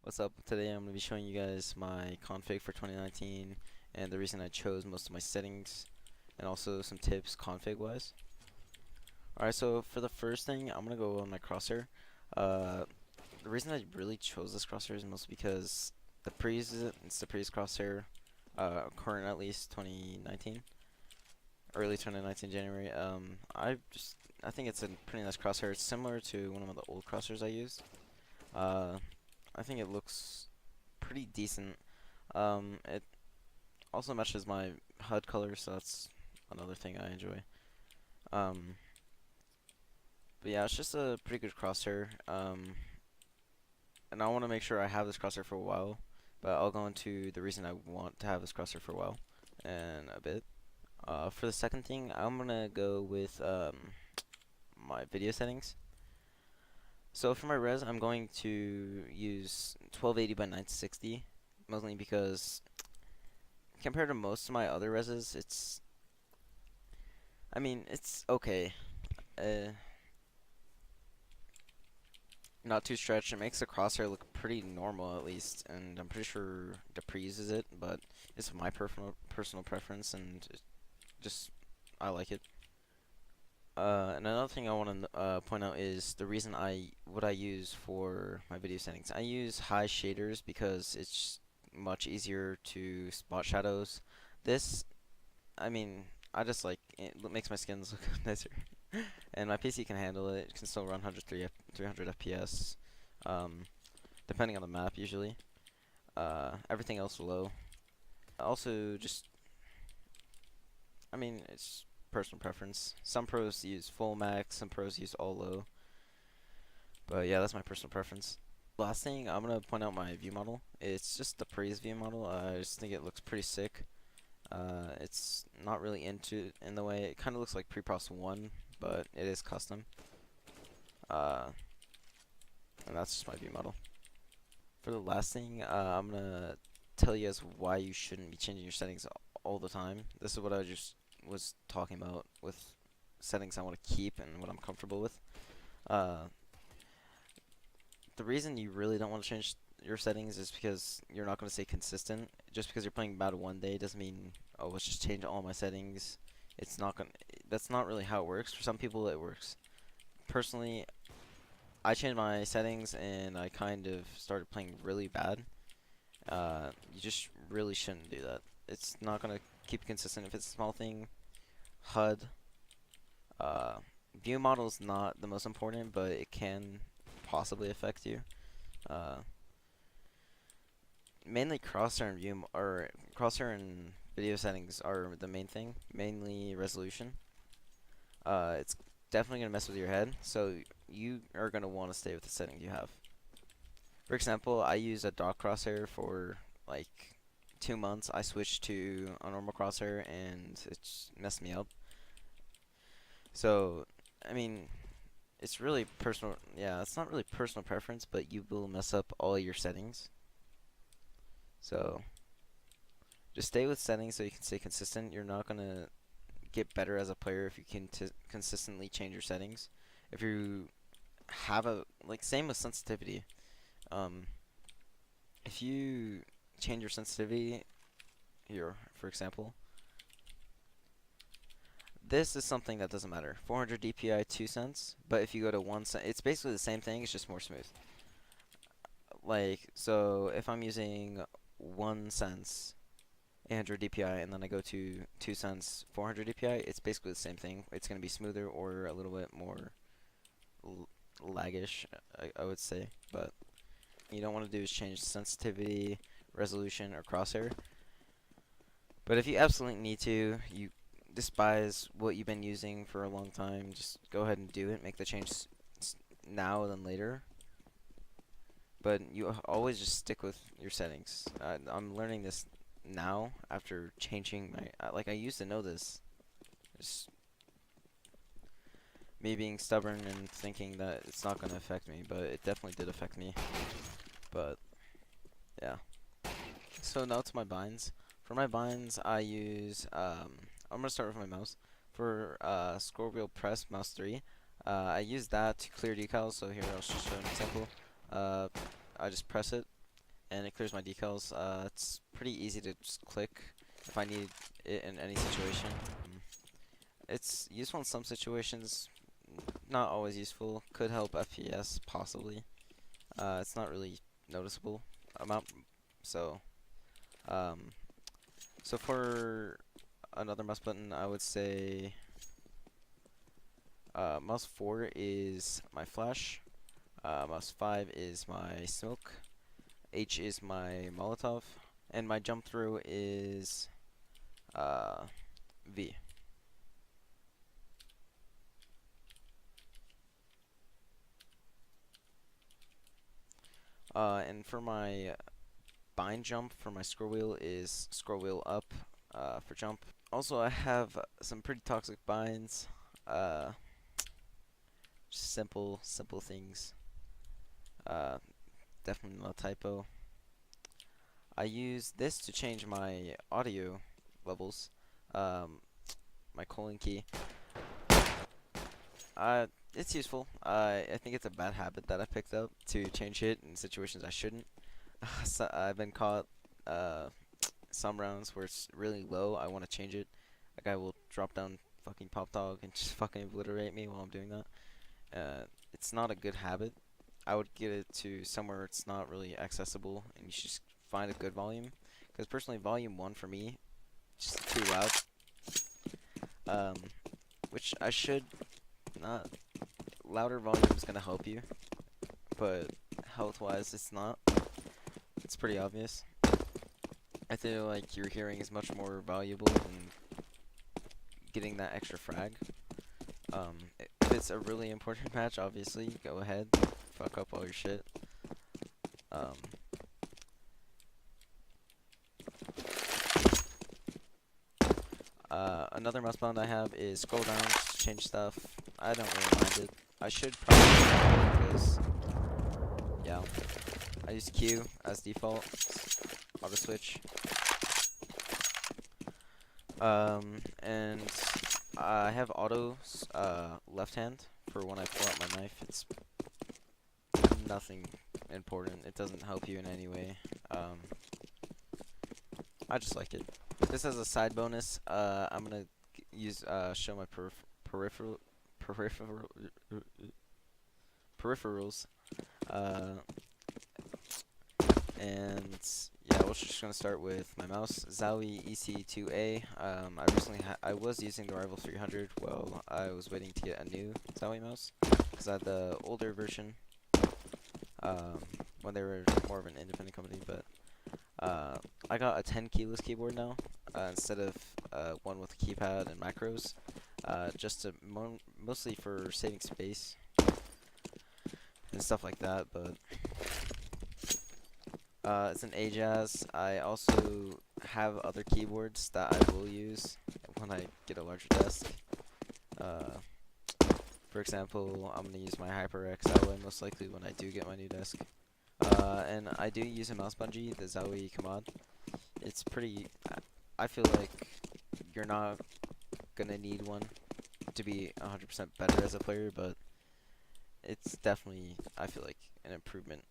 What's up? Today I'm going to be showing you guys my config for 2019 and the reason I chose most of my settings and also some tips config wise. Alright, so for the first thing I'm going to go on my crosshair. The reason I really chose this crosshair is mostly because it's the pre's crosshair, current at least 2019, early 2019 January. I think it's a pretty nice crosshair. It's similar to one of the old crosshairs I used. I think it looks pretty decent. It also matches my HUD color, so that's another thing I enjoy. Um, but yeah, it's just a pretty good crosshair. And I want to make sure I have this crosshair for a while. But I'll go into the reason I want to have this crosshair for a while in a bit. For the second thing, I'm gonna go with my video settings. So for my res, I'm going to use 1280 by 960, mostly because compared to most of my other reses, it's okay. Not too stretched. It makes the crosshair look pretty normal at least, and I'm pretty sure Dupree uses it, but it's my personal preference, and just I like it. And another thing I want to point out is the reason what I use for my video settings. I use high shaders because it's much easier to spot shadows. This, I mean, I just like it makes my skins look nicer, and my PC can handle it. It can still run 300 FPS, depending on the map usually. Everything else low. Also, it's personal preference. Some pros use full max, some pros use all low. But yeah, that's my personal preference. Last thing, I'm gonna point out my view model. It's just the praise view model. I just think it looks pretty sick. It's not really in the way. It kind of looks like Pre-Pros 1, but it is custom. And that's just my view model. For the last thing, I'm gonna tell you guys why you shouldn't be changing your settings all the time. This is what I just was talking about with settings I want to keep and what I'm comfortable with. The reason you really don't want to change your settings is because you're not going to stay consistent. Just because you're playing bad one day doesn't mean, oh, let's just change all my settings. It's not going to, that's not really how it works. For some people it works. Personally, I changed my settings and I kind of started playing really bad. You just really shouldn't do that. It's not going to keep consistent if it's a small thing. HUD, view model is not the most important, but it can possibly affect you. Mainly crosshair and video settings are the main thing. Mainly resolution. It's definitely gonna mess with your head, so you are gonna want to stay with the settings you have. For example, I use a dock crosshair for like 2 months. I switched to a normal crosshair and it's messed me up. So, I mean, it's really personal. Yeah, it's not really personal preference, but you will mess up all your settings. So, just stay with settings so you can stay consistent. You're not gonna get better as a player if you can consistently change your settings. If you have same with sensitivity. If you change your sensitivity here, for example, this is something that doesn't matter. 400 DPI 2 cents, but if you go to 1 cent, it's basically the same thing. It's just more smooth. So if I'm using 1 cents 800 DPI and then I go to 2 cents 400 DPI, it's basically the same thing. It's going to be smoother or a little bit more laggish, I would say. But you don't want to do is change sensitivity, resolution, or crosshair. But if you absolutely need to, you despise what you've been using for a long time, just go ahead and do it. Make the change now than later. But you always just stick with your settings. I'm learning this now after changing my I used to know this. Just me being stubborn and thinking that it's not going to affect me, but it definitely did affect me. But yeah. So now to my binds. For my binds, I use I'm gonna start with my mouse. For scroll wheel press mouse 3, I use that to clear decals. So here I'll just show an example. I just press it, and it clears my decals. It's pretty easy to just click if I need it in any situation. It's useful in some situations, not always useful. Could help FPS possibly. It's not really noticeable amount. So, um, so for another mouse button, I would say mouse 4 is my flash. Mouse 5 is my smoke. H is my Molotov, and my jump through is V. And for my bind jump for my scroll wheel is scroll wheel up for jump. Also, I have some pretty toxic binds. Simple things. Definitely not a typo. I use this to change my audio levels. My colon key. It's useful. I think it's a bad habit that I picked up to change it in situations I shouldn't. So I've been caught some rounds where it's really low. I want to change it. A guy will drop down fucking pop dog and just fucking obliterate me while I'm doing that. It's not a good habit. I would get it to somewhere it's not really accessible, and you should just find a good volume. Because personally, volume 1 for me, just too loud. Which I should not. Louder volume is gonna help you, but health-wise, it's not. It's pretty obvious. I feel like your hearing is much more valuable than getting that extra frag. If it's a really important match, obviously, go ahead, fuck up all your shit. Another mouse button I have is scroll down to change stuff. I don't really mind it. I should probably because, yeah, I use Q as default, auto switch. And I have auto left hand for when I pull out my knife. It's nothing important. It doesn't help you in any way. I just like it. This as a side bonus, I'm gonna use show my peripherals. And yeah, we're just gonna start with my mouse, Zowie EC2A. I was using the Rival 300 while I was waiting to get a new Zowie mouse because I had the older version when they were more of an independent company. But I got a 10 keyless keyboard now instead of one with a keypad and macros, just to mostly for saving space and stuff like that. But it's an Ajaz. I also have other keyboards that I will use when I get a larger desk. For example, I'm gonna use my HyperX Alloy most likely when I do get my new desk. And I do use a mouse bungee, the Zowie Command. It's pretty. I feel like you're not gonna need one to be 100% better as a player, but it's definitely, I feel like, an improvement.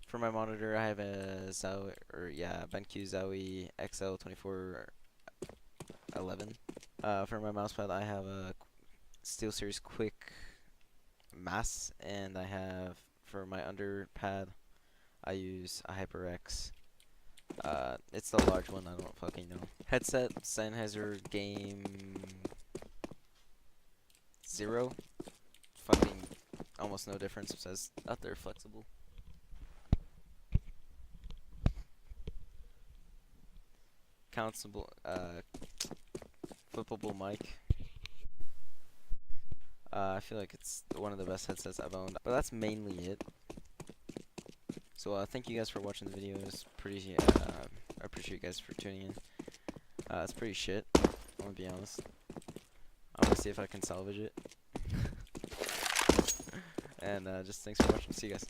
For my monitor, I have a BenQ Zowie XL2411. For my mousepad, I have a SteelSeries Quick Mass, and I have, for my underpad, I use a HyperX. It's the large one, I don't fucking know. Headset, Sennheiser Game 0. Fucking almost no difference, it says out there flexible. Countable, flippable mic. I feel like it's one of the best headsets I've owned, but that's mainly it. So thank you guys for watching the video. It's pretty. I appreciate you guys for tuning in. It's pretty shit. I'm gonna be honest. I'm gonna see if I can salvage it. And just thanks for watching. See you guys.